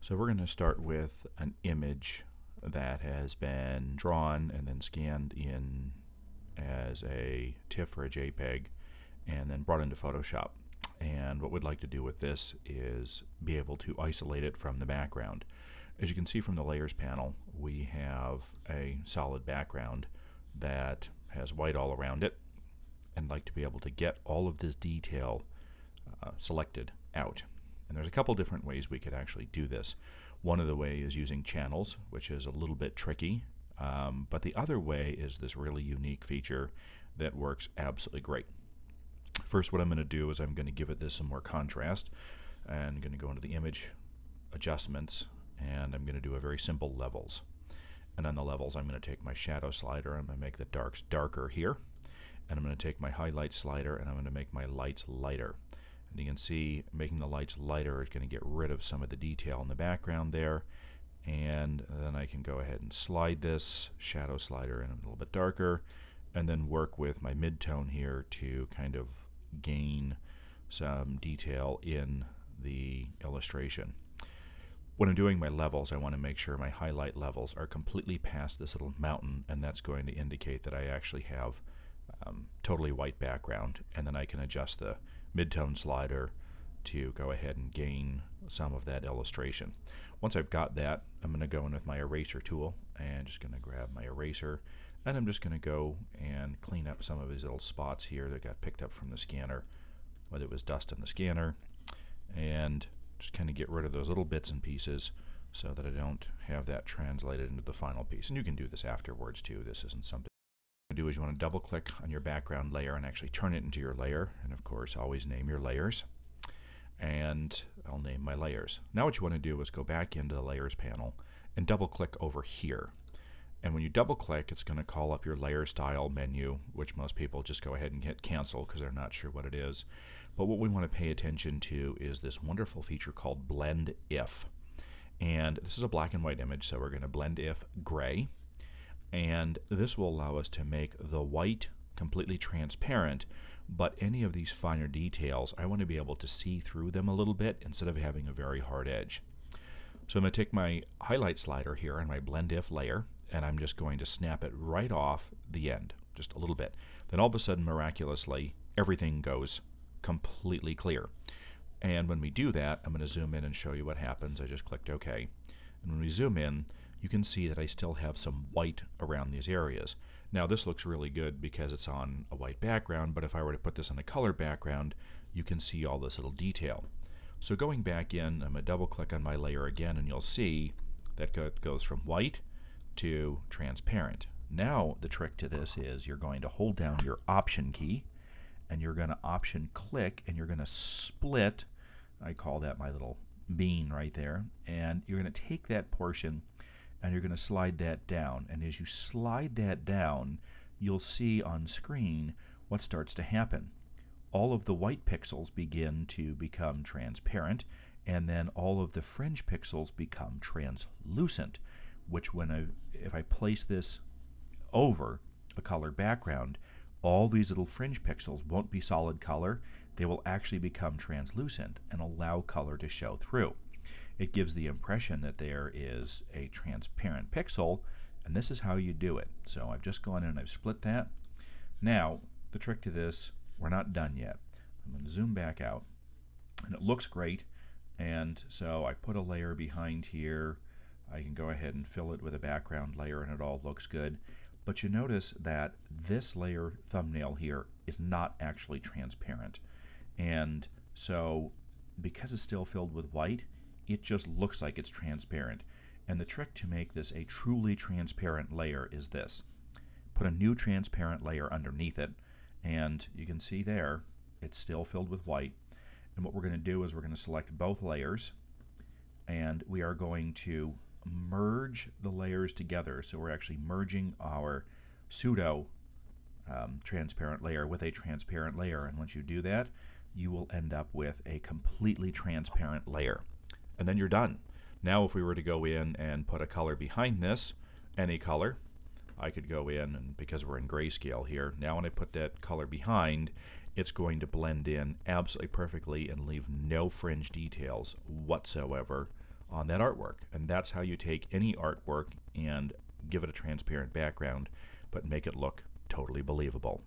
So we're going to start with an image that has been drawn and then scanned in as a TIFF or a JPEG and then brought into Photoshop. And what we'd like to do with this is be able to isolate it from the background. As you can see from the layers panel, we have a solid background that has white all around it, and like to be able to get all of this detail selected out. And there's a couple different ways we could actually do this. One of the ways is using channels, which is a little bit tricky, but the other way is this really unique feature that works absolutely great. First, what I'm going to do is I'm going to give it this some more contrast, and I'm going to go into the image adjustments, and I'm going to do a very simple levels. And on the levels, I'm going to take my shadow slider, I'm going to make the darks darker here, and I'm going to take my highlight slider and I'm going to make my lights lighter. And you can see making the lights lighter is going to get rid of some of the detail in the background there. And then I can go ahead and slide this shadow slider in a little bit darker, and then work with my mid-tone here to kind of gain some detail in the illustration. When I'm doing my levels, I want to make sure my highlight levels are completely past this little mountain, and that's going to indicate that I actually have totally white background. And then I can adjust the mid-tone slider to go ahead and gain some of that illustration. Once I've got that, I'm going to go in with my eraser tool and just going to grab my eraser, and I'm just going to go and clean up some of these little spots here that got picked up from the scanner, whether it was dust in the scanner, and just kind of get rid of those little bits and pieces so that I don't have that translated into the final piece. And you can do this afterwards too. This isn't something you do. Is you want to double click on your background layer and actually turn it into your layer, and of course always name your layers. And I'll name my layers. Now what you want to do is go back into the layers panel and double click over here. And when you double click, it's going to call up your layer style menu, which most people just go ahead and hit cancel because they're not sure what it is. But what we want to pay attention to is this wonderful feature called blend if. And this is a black and white image, so we're going to blend if gray. And this will allow us to make the white completely transparent, but any of these finer details, I want to be able to see through them a little bit instead of having a very hard edge. So I'm going to take my highlight slider here and my blend if layer, and I'm just going to snap it right off the end, just a little bit. Then all of a sudden, miraculously, everything goes completely clear. And when we do that, I'm going to zoom in and show you what happens. I just clicked OK. And when we zoom in, you can see that I still have some white around these areas. Now this looks really good because it's on a white background, but if I were to put this on a color background, you can see all this little detail. So going back in, I'm going to double click on my layer again, and you'll see that it goes from white to transparent. Now the trick to this is you're going to hold down your Option key, and you're going to Option click, and you're going to split. I call that my little bean right there. And you're going to take that portion and you're going to slide that down. And as you slide that down, you'll see on screen what starts to happen. All of the white pixels begin to become transparent, and then all of the fringe pixels become translucent, which if I place this over a color background, all these little fringe pixels won't be solid color. They will actually become translucent and allow color to show through. It gives the impression that there is a transparent pixel, and this is how you do it. So I've just gone in and I've split that. Now, the trick to this, we're not done yet. I'm going to zoom back out, and it looks great. And so I put a layer behind here. I can go ahead and fill it with a background layer, and it all looks good. But you notice that this layer thumbnail here is not actually transparent. And so because it's still filled with white, it just looks like it's transparent. And the trick to make this a truly transparent layer is this. Put a new transparent layer underneath it, and you can see there it's still filled with white. And what we're going to do is we're going to select both layers, and we are going to merge the layers together. So we're actually merging our pseudo transparent layer with a transparent layer, and once you do that, you will end up with a completely transparent layer. And then you're done. Now if we were to go in and put a color behind this, any color, I could go in, and because we're in grayscale here, now when I put that color behind, it's going to blend in absolutely perfectly and leave no fringe details whatsoever on that artwork. And that's how you take any artwork and give it a transparent background, but make it look totally believable.